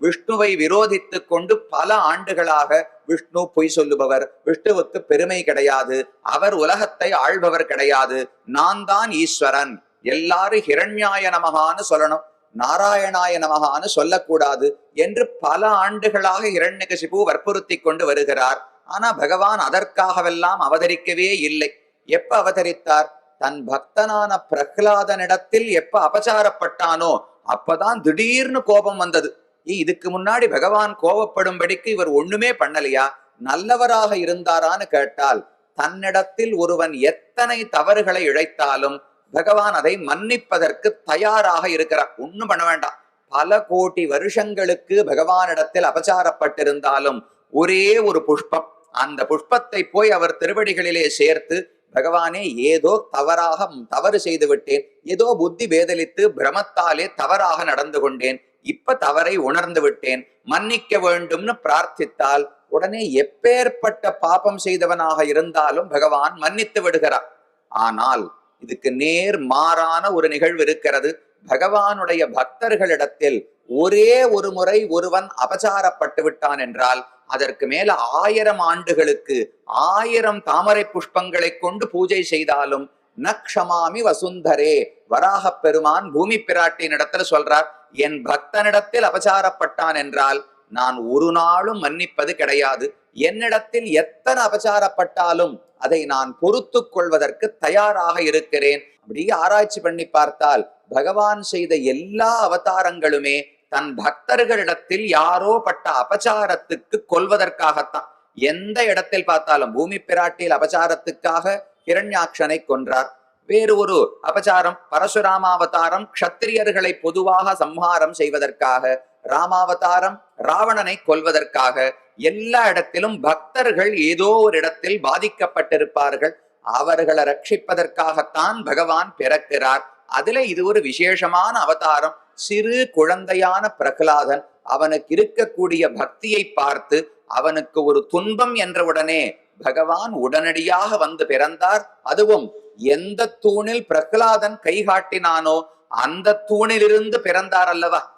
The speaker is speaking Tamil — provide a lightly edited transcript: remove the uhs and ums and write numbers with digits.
விஷ்ணுவை விரோதித்துக் கொண்டு பல ஆண்டுகளாக விஷ்ணு பொய் சொல்லுபவர், விஷ்ணுவுக்கு பெருமை கிடையாது, அவர் உலகத்தை ஆள்பவர் கிடையாது, நான் தான் ஈஸ்வரன், எல்லாரும் ஹிரண்யாய நமகான்னு சொல்லணும், நாராயணாய நமகான்னு சொல்லக்கூடாது என்று பல ஆண்டுகளாக ஹிரண்யகசிபு வற்புறுத்தி கொண்டு வருகிறார். ஆனா பகவான் அதற்காகவெல்லாம் அவதரிக்கவே இல்லை. எப்ப அவதரித்தார்? தன் பக்தனான பிரஹ்லாதனிடத்தில் எப்ப அபச்சாரப்பட்டானோ அப்பதான் திடீர்னு கோபம் வந்தது. இதுக்கு முன்னாடி பகவான் கோபப்படும்படிக்கு இவர் ஒண்ணுமே பண்ணலையா? நல்லவராக இருந்தாரான்னு கேட்டால், தன்னிடத்தில் ஒருவன் எத்தனை தவறுகளை இழைத்தாலும் பகவான் அதை மன்னிப்பதற்கு தயாராக இருக்கிறார். ஒண்ணும் பண்ண வேண்டாம். பல கோடி வருஷங்களுக்கு பகவானிடத்தில் அபச்சாரப்பட்டிருந்தாலும் ஒரே ஒரு புஷ்பம், அந்த புஷ்பத்தை போய் அவர் திருவடிகளிலே சேர்த்து, பகவானே ஏதோ தவறு செய்து விட்டேன், ஏதோ புத்தி பேதலித்து பிரமத்தாலே தவறாக நடந்து கொண்டேன், இப்ப தவறை உணர்ந்து விட்டேன், மன்னிக்க வேண்டும்னு பிரார்த்தித்தால் உடனே எப்பேற்பட்ட பாபம் செய்தவனாக இருந்தாலும் பகவான் மன்னித்து விடுகிறார். ஆனால் இதுக்கு நேர் மாறான ஒரு நிகழ்வு இருக்கிறது. பகவானுடைய பக்தர்களிடத்தில் ஒரே ஒரு முறை ஒருவன் அபச்சாரப்பட்டு விட்டான் என்றால் அதற்கு மேல 1000 ஆண்டுகளுக்கு 1000 தாமரை புஷ்பங்களை கொண்டு பூஜை செய்தாலும் நக்ஷமாமி வசுந்தரே, வராக பெருமான் பூமி பிராட்டியின் இடத்துல சொல்றார், என் பக்தனிடத்தில் அபச்சாரப்பட்டான் என்றால் நான் ஒரு நாளும் மன்னிப்பது கிடையாது. என்னிடத்தில் எத்தனை அபச்சாரப்பட்டாலும் அதை நான் பொறுத்து கொள்வதற்கு தயாராக இருக்கிறேன். அப்படியே ஆராய்ச்சி பண்ணி பார்த்தால் பகவான் செய்த எல்லா அவதாரங்களுமே தன் பக்தர்களிடத்தில் யாரோ பட்ட அபச்சாரத்துக்கு கொல்வதற்காகத்தான். எந்த இடத்தில் பார்த்தாலும் பூமி பிராட்டியில் அபச்சாரத்துக்காக ஹிரண்யாக்ஷனை கொன்றார். வேறு ஒரு அபச்சாரம் பரசுராமாவதாரம் க்ஷத்திரியர்களை பொதுவாக சம்ஹாரம் செய்வதற்காக, ராமாவதாரம் ராவணனை கொல்வதற்காக. எல்லா இடத்திலும் பக்தர்கள் ஏதோ ஒரு இடத்தில் பாதிக்கப்பட்டிருப்பார்கள், அவர்களை ரட்சிப்பதற்காகத்தான் பகவான் பிறக்கிறார். அதுல இது ஒரு விசேஷமான அவதாரம். சிறு குழந்தையான பிரகலாதன் அவனுக்கு இருக்கக்கூடிய பக்தியை பார்த்து அவனுக்கு ஒரு துன்பம் என்றவுடனே பகவான் உடனடியாக வந்து பிறந்தார். அதுவும் எந்த தூணில் பிரகலாதன் கை காட்டினானோ அந்த தூணிலிருந்து பிறந்தார் அல்லவா.